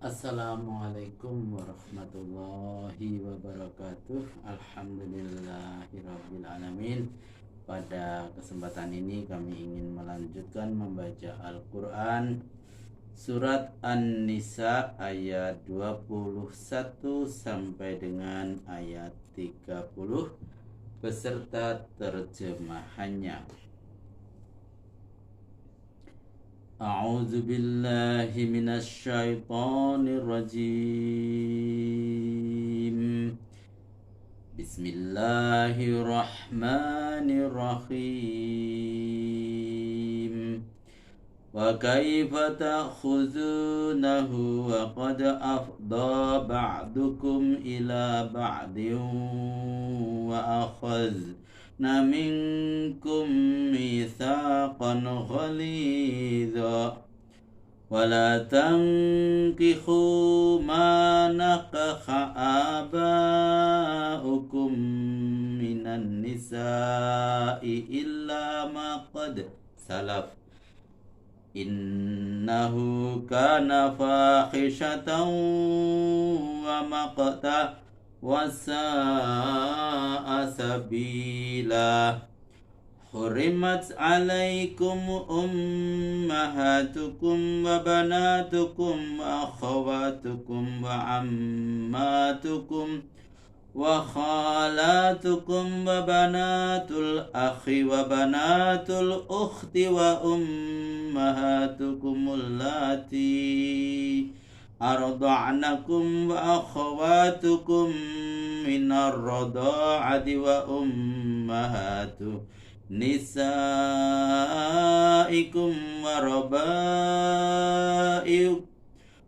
Assalamualaikum warahmatullahi wabarakatuh. Alhamdulillahirabbil alamin. Pada kesempatan ini kami ingin melanjutkan membaca Al-Qur'an surat An-Nisa ayat 21 sampai dengan ayat 30 beserta terjemahannya. A'udzu billahi minasy syaithanir rajim. Bismillahirrahmanirrahim. Wa kaifa ta'khuzunahu wa qad afdha ba'dukum ila ba'din wa akhadna minkum mitsaqan ghalidha wa la tankihu ma nakaha aba'ukum minan nisa'i illa ma qad salaf innahu kana fahishatan wa maqta wa sa'a sabila. Hurimat alaikum ummahatukum wa banatukum wa akhawatukum wa ammatukum wa khalatukum wa banatul akhi wa banatul ukhti wa ummahatukum allati arda'nakum wa akhawatukum minar rada'ati wa ummahatu nisaikum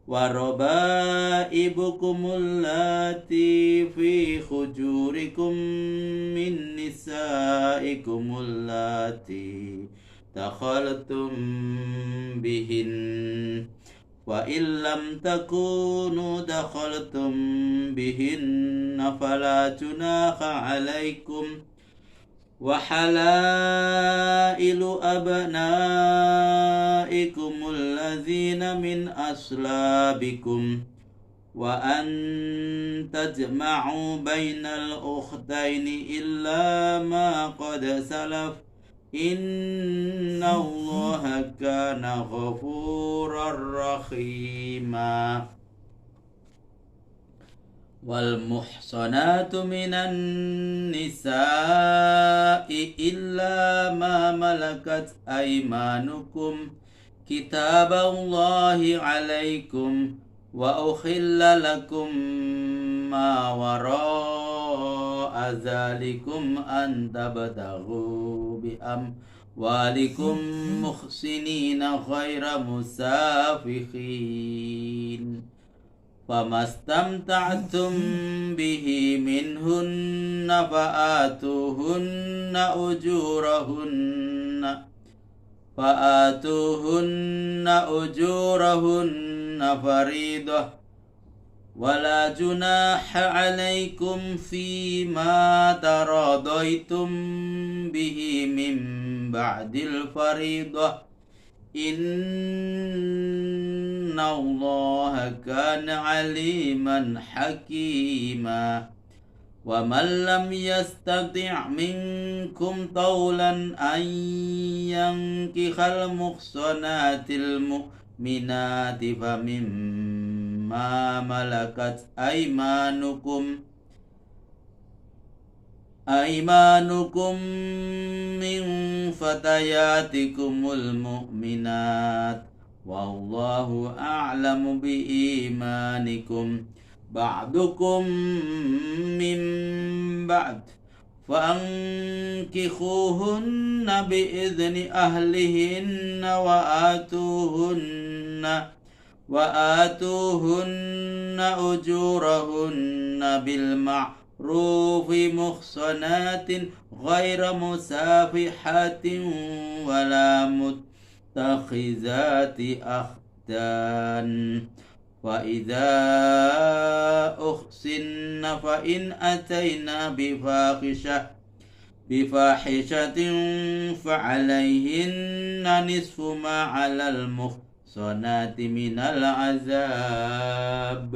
wa rabaibukum allati fi hujurikum min nisaikum allati dakhaltum bihin wa illam takunu dakhaltum bihin fala junaha alaikum wa halailu abnaikum allazina min aslabikum wa an tajma'u bainal ukhtaini illa ma qad salaf innallaha kana ghafurar rahima. Wal muhsanatu minan nisa'i illa ma malakat aymanukum kitaballahi alaikum wa ukhilla lakum ma wara'a zalikum an tabtaghu bi amwalikum muhsinina ghaira musafikhin. Famastamta'tum bihi minhunna fa'atuhunna ujurahunna faridah wala junaha alaikum fima taradaitum bihi min ba'dil faridah innallaha kana aliman hakima. Wa man lam yastati' minkum tawlan an yankihal muhsanatil mu'minati famimma malakat aymanukum min fatayatikumul mu'minat wallahu a'lamu biimanikum ba'dukum min ba'd fa'ankikhuhunna bi'izni ahlihinna wa atuhunna ujurahunna bil ma'rufi muhsanatin ghaira musafihatin wala muttakhizati akhdan. Wa idza uhsinna fa in atayna bifahishatin fa alayhinna nisfu ma 'alal muhsin muhsanati minal azab.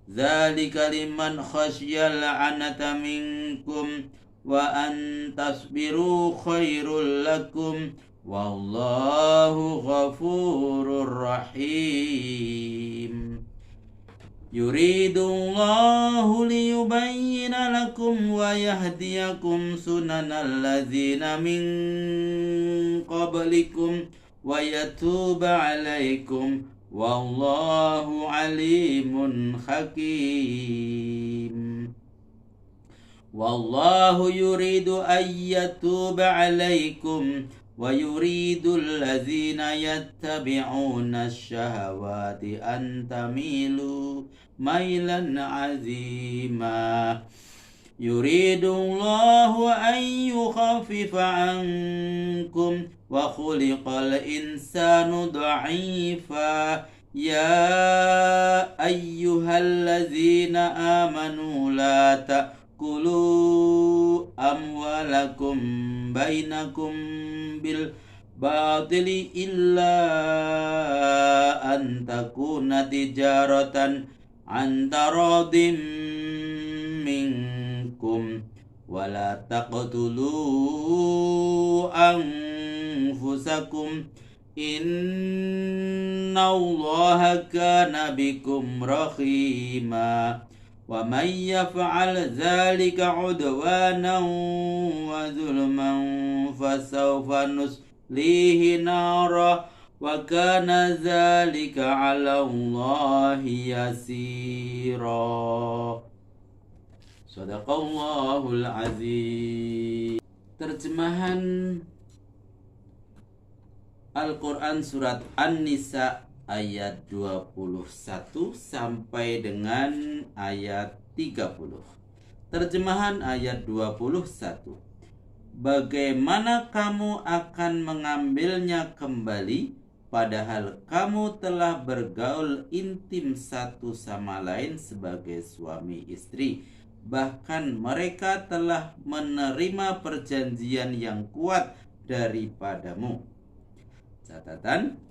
Dzalika liman khasyal anata minkum wa an tasbiru khairul lakum wallahu ghafurur rahim. Yuridullahu liyubayyina lakum wa yahdiyakum sunanal ladzina min qablikum wa yatuba alaikum wallahu alimun hakim. Wallahu yuridu ayyatuba alaikum wa yuridul ladzina yattabi'una syahawati an tamilu mailan azima. Yuridullahu an yukhaffifa ankum wa khuliqal insanu dha'ifa. Ya ayyuhalladzina amanu la ta'kulu amwalakum bainakum bil batili illa an takuna tijaratan an taradim minkum wala taqtulu anfusakum innallaha kana bikum rahima. Wa may yaf'al dzalika 'udwanan wa zulman fasawfa nuslihi nara wa kana dzalika 'ala Allahi yasira. Shadaqallahul azim. Terjemahan Al-Quran Surat An-Nisa ayat 21 sampai dengan ayat 30. Terjemahan ayat 21. Bagaimana kamu akan mengambilnya kembali, padahal kamu telah bergaul intim satu sama lain sebagai suami istri. Bahkan mereka telah menerima perjanjian yang kuat daripadamu. Catatan,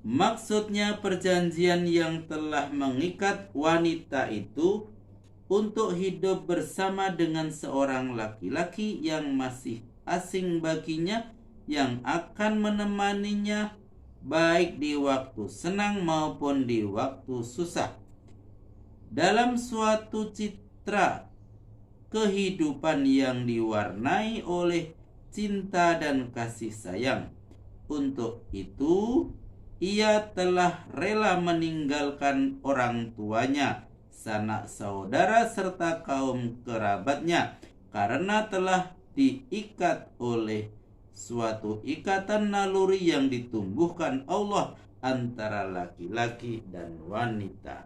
maksudnya perjanjian yang telah mengikat wanita itu untuk hidup bersama dengan seorang laki-laki yang masih asing baginya, yang akan menemaninya baik di waktu senang maupun di waktu susah. Dalam suatu citra kehidupan yang diwarnai oleh cinta dan kasih sayang. Untuk itu, ia telah rela meninggalkan orang tuanya, sanak saudara serta kaum kerabatnya karena telah diikat oleh suatu ikatan naluri yang ditumbuhkan Allah antara laki-laki dan wanita.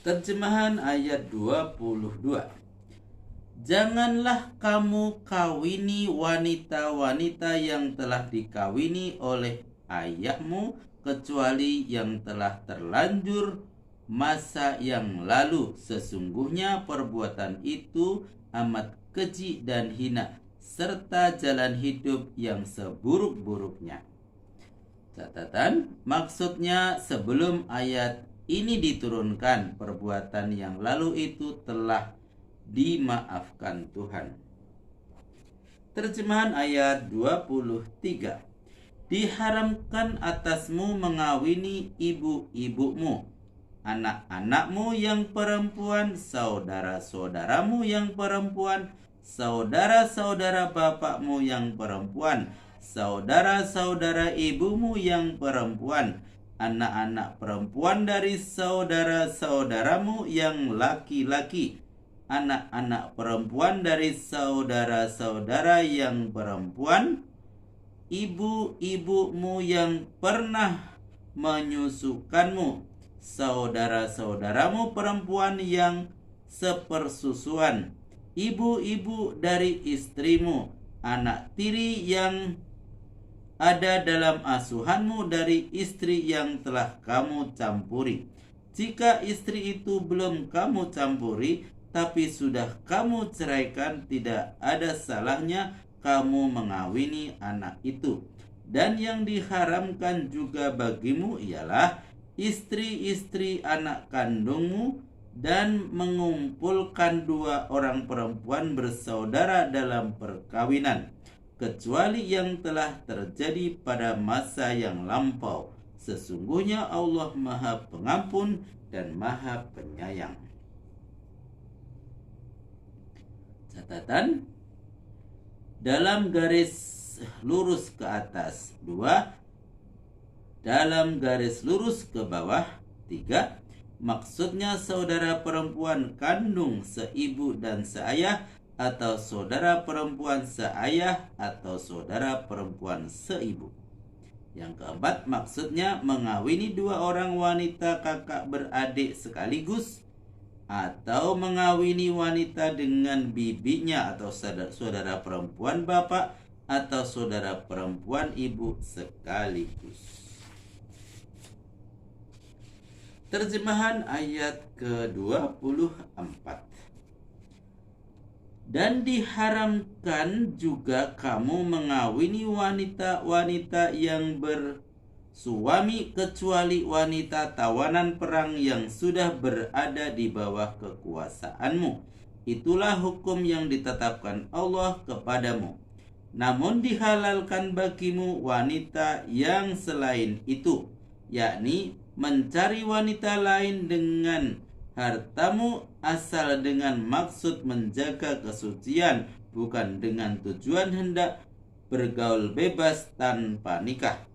Terjemahan ayat 22. Janganlah kamu kawini wanita-wanita yang telah dikawini oleh ayahmu, kecuali yang telah terlanjur masa yang lalu. Sesungguhnya perbuatan itu amat keji dan hina, serta jalan hidup yang seburuk-buruknya. Catatan, maksudnya sebelum ayat ini diturunkan, perbuatan yang lalu itu telah dimaafkan Tuhan. Terjemahan ayat 23. Diharamkan atasmu mengawini ibu-ibumu, anak-anakmu yang perempuan, saudara-saudaramu yang perempuan, saudara-saudara bapakmu yang perempuan, saudara-saudara ibumu yang perempuan, anak-anak perempuan dari saudara-saudaramu yang laki-laki, anak-anak perempuan dari saudara-saudara yang perempuan, ibu-ibumu yang pernah menyusukanmu, saudara-saudaramu perempuan yang sepersusuan, ibu-ibu dari istrimu, anak tiri yang ada dalam asuhanmu dari istri yang telah kamu campuri. Jika istri itu belum kamu campuri, tapi sudah kamu ceraikan, tidak ada salahnya kamu mengawini anak itu. Dan yang diharamkan juga bagimu ialah istri-istri anak kandungmu, dan mengumpulkan dua orang perempuan bersaudara dalam perkawinan, kecuali yang telah terjadi pada masa yang lampau. Sesungguhnya Allah Maha Pengampun dan Maha Penyayang. Catatan dalam garis lurus ke atas 2, dalam garis lurus ke bawah 3. Maksudnya saudara perempuan kandung seibu dan seayah, atau saudara perempuan seayah atau saudara perempuan seibu. Yang keempat, maksudnya mengawini dua orang wanita kakak beradik sekaligus, atau mengawini wanita dengan bibinya atau saudara perempuan bapak atau saudara perempuan ibu sekaligus. Terjemahan ayat ke-24. Dan diharamkan juga kamu mengawini wanita-wanita yang bersuami kecuali wanita tawanan perang yang sudah berada di bawah kekuasaanmu. Itulah hukum yang ditetapkan Allah kepadamu. Namun dihalalkan bagimu wanita yang selain itu, yakni mencari wanita lain dengan hartamu asal dengan maksud menjaga kesucian, bukan dengan tujuan hendak bergaul bebas tanpa nikah.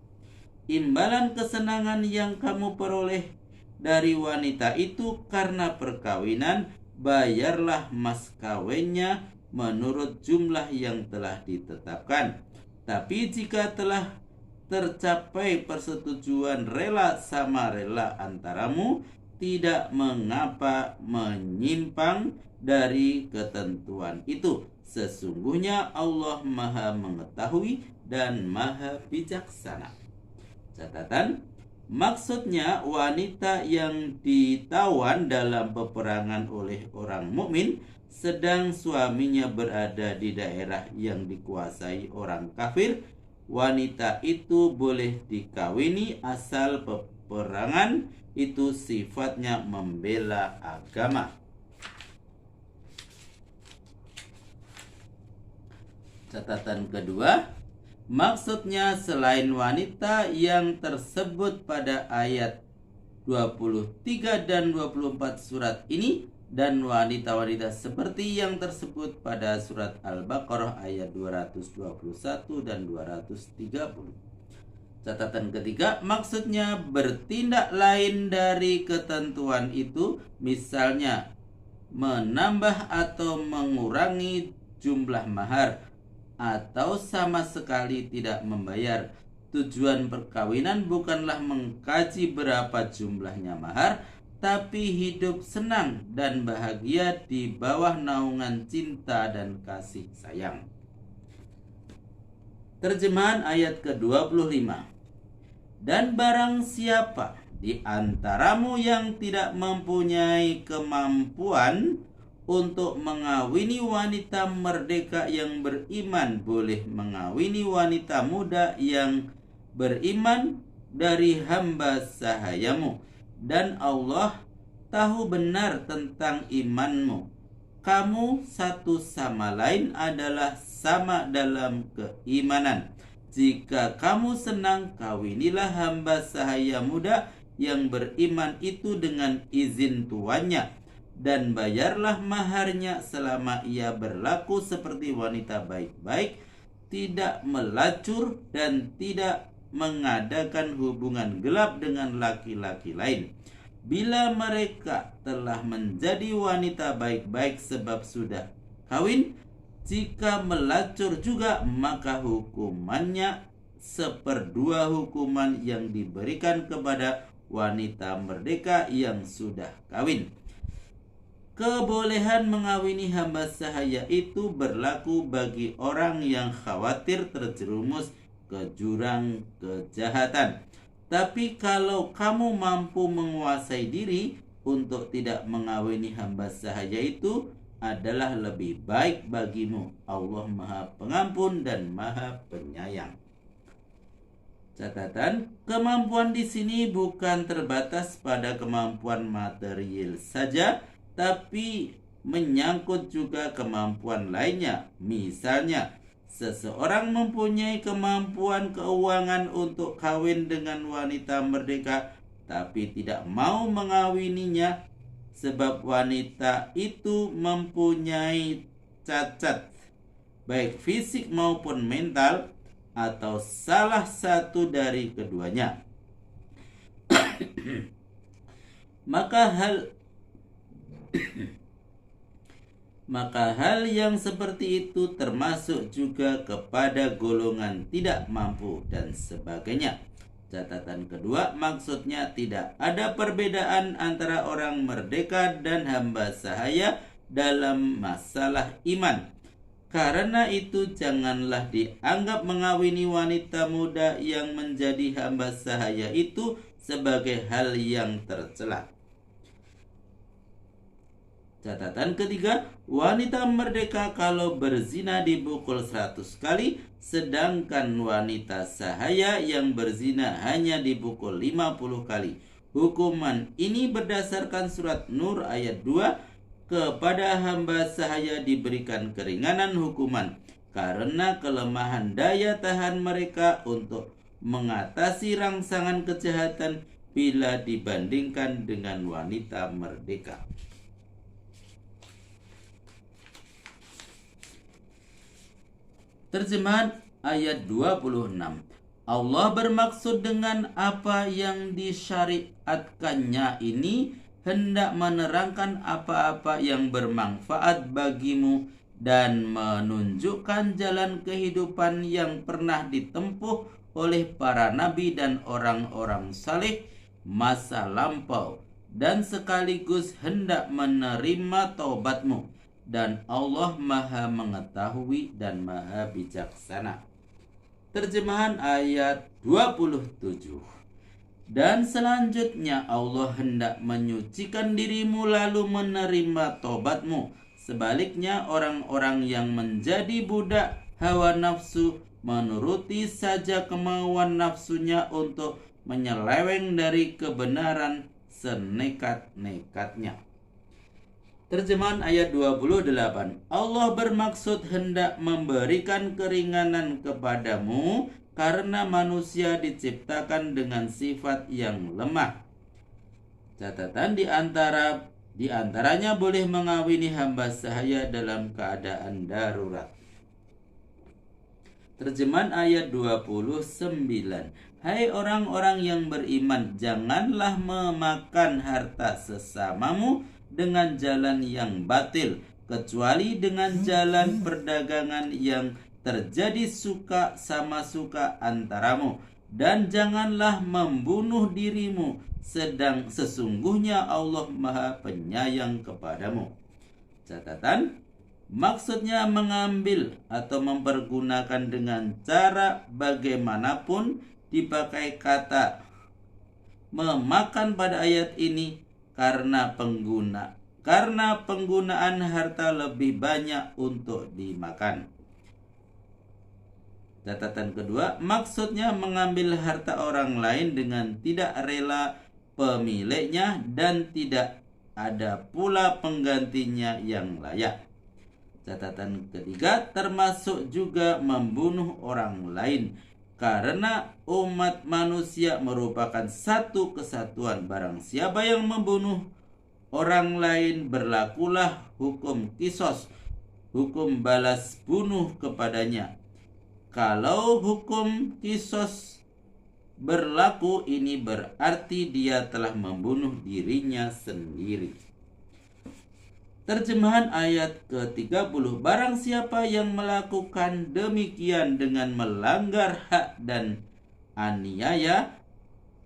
Imbalan kesenangan yang kamu peroleh dari wanita itu karena perkawinan, bayarlah mas kawinnya menurut jumlah yang telah ditetapkan. Tapi jika telah tercapai persetujuan rela sama rela antaramu, tidak mengapa menyimpang dari ketentuan itu. Sesungguhnya Allah Maha Mengetahui dan Maha Bijaksana. Catatan, maksudnya wanita yang ditawan dalam peperangan oleh orang mukmin sedang suaminya berada di daerah yang dikuasai orang kafir, wanita itu boleh dikawini asal peperangan itu sifatnya membela agama. Catatan kedua, maksudnya selain wanita yang tersebut pada ayat 23 dan 24 surat ini, dan wanita-wanita seperti yang tersebut pada surat Al-Baqarah ayat 221 dan 230. Catatan ketiga, maksudnya bertindak lain dari ketentuan itu, misalnya menambah atau mengurangi jumlah mahar, atau sama sekali tidak membayar. Tujuan perkawinan bukanlah mengkaji berapa jumlahnya mahar, tapi hidup senang dan bahagia di bawah naungan cinta dan kasih sayang. Terjemahan ayat ke-25. Dan barang siapa di antaramu yang tidak mempunyai kemampuan untuk mengawini wanita merdeka yang beriman, boleh mengawini wanita muda yang beriman dari hamba sahayamu. Dan Allah tahu benar tentang imanmu. Kamu satu sama lain adalah sama dalam keimanan. Jika kamu senang, kawinilah hamba sahaya muda yang beriman itu dengan izin tuannya, dan bayarlah maharnya selama ia berlaku seperti wanita baik-baik, tidak melacur dan tidak mengadakan hubungan gelap dengan laki-laki lain. Bila mereka telah menjadi wanita baik-baik sebab sudah kawin, jika melacur juga, maka hukumannya seperdua hukuman yang diberikan kepada wanita merdeka yang sudah kawin. Kebolehan mengawini hamba sahaya itu berlaku bagi orang yang khawatir terjerumus ke jurang kejahatan. Tapi kalau kamu mampu menguasai diri untuk tidak mengawini hamba sahaya itu, adalah lebih baik bagimu. Allah Maha Pengampun dan Maha Penyayang. Catatan, kemampuan di sini bukan terbatas pada kemampuan material saja, tapi menyangkut juga kemampuan lainnya. Misalnya, seseorang mempunyai kemampuan keuangan untuk kawin dengan wanita merdeka, tapi tidak mau mengawininya sebab wanita itu mempunyai cacat, baik fisik maupun mental, atau salah satu dari keduanya. Maka hal yang seperti itu termasuk juga kepada golongan tidak mampu dan sebagainya. Catatan kedua, maksudnya tidak ada perbedaan antara orang merdeka dan hamba sahaya dalam masalah iman. Karena itu janganlah dianggap mengawini wanita muda yang menjadi hamba sahaya itu sebagai hal yang tercela. Catatan ketiga, wanita merdeka kalau berzina dipukul 100 kali, sedangkan wanita sahaya yang berzina hanya dipukul 50 kali. Hukuman ini berdasarkan surat Nur ayat 2, kepada hamba sahaya diberikan keringanan hukuman karena kelemahan daya tahan mereka untuk mengatasi rangsangan kejahatan bila dibandingkan dengan wanita merdeka. Terjemahan ayat 26. Allah bermaksud dengan apa yang disyariatkannya ini hendak menerangkan apa-apa yang bermanfaat bagimu dan menunjukkan jalan kehidupan yang pernah ditempuh oleh para nabi dan orang-orang saleh masa lampau, dan sekaligus hendak menerima taubatmu, dan Allah Maha Mengetahui dan Maha Bijaksana. Terjemahan ayat 27. Dan selanjutnya Allah hendak menyucikan dirimu lalu menerima tobatmu. Sebaliknya orang-orang yang menjadi budak hawa nafsu menuruti saja kemauan nafsunya untuk menyeleweng dari kebenaran senekat-nekatnya. Terjemahan ayat 28. Allah bermaksud hendak memberikan keringanan kepadamu karena manusia diciptakan dengan sifat yang lemah. Catatan di antaranya boleh mengawini hamba sahaya dalam keadaan darurat. Terjemahan ayat 29. Hai orang-orang yang beriman, janganlah memakan harta sesamamu dengan jalan yang batil, kecuali dengan jalan perdagangan yang terjadi suka sama suka antaramu, dan janganlah membunuh dirimu, sedang sesungguhnya Allah Maha Penyayang kepadamu. Catatan, maksudnya mengambil atau mempergunakan dengan cara bagaimanapun dipakai kata memakan pada ayat ini karena penggunaan harta lebih banyak untuk dimakan. Catatan kedua, maksudnya mengambil harta orang lain dengan tidak rela pemiliknya dan tidak ada pula penggantinya yang layak. Catatan ketiga, termasuk juga membunuh orang lain, karena umat manusia merupakan satu kesatuan. Barang siapa yang membunuh orang lain, berlakulah hukum kisos, hukum balas bunuh kepadanya. Kalau hukum kisos berlaku, ini berarti dia telah membunuh dirinya sendiri. Terjemahan ayat ke-30. Barang siapa yang melakukan demikian dengan melanggar hak dan aniaya,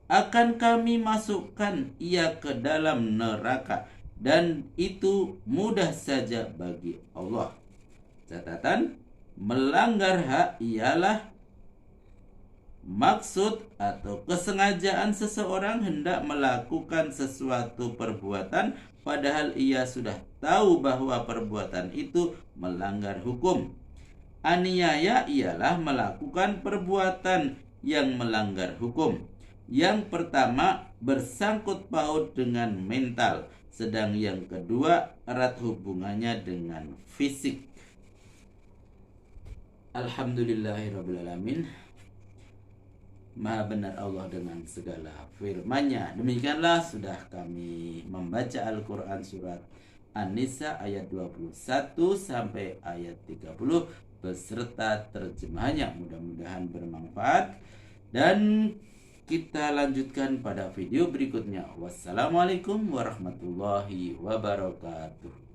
akan kami masukkan ia ke dalam neraka, dan itu mudah saja bagi Allah. Catatan, melanggar hak ialah maksud atau kesengajaan seseorang hendak melakukan sesuatu perbuatan padahal ia sudah tahu bahwa perbuatan itu melanggar hukum. Aniaya ialah melakukan perbuatan yang melanggar hukum. Yang pertama bersangkut paut dengan mental, sedang yang kedua erat hubungannya dengan fisik. Alhamdulillahirrabbilalamin. Maha benar Allah dengan segala firman-Nya. Demikianlah sudah kami membaca Al-Quran surat An-Nisa ayat 21 sampai ayat 30 beserta terjemahannya. Mudah-mudahan bermanfaat. Dan kita lanjutkan pada video berikutnya. Wassalamualaikum warahmatullahi wabarakatuh.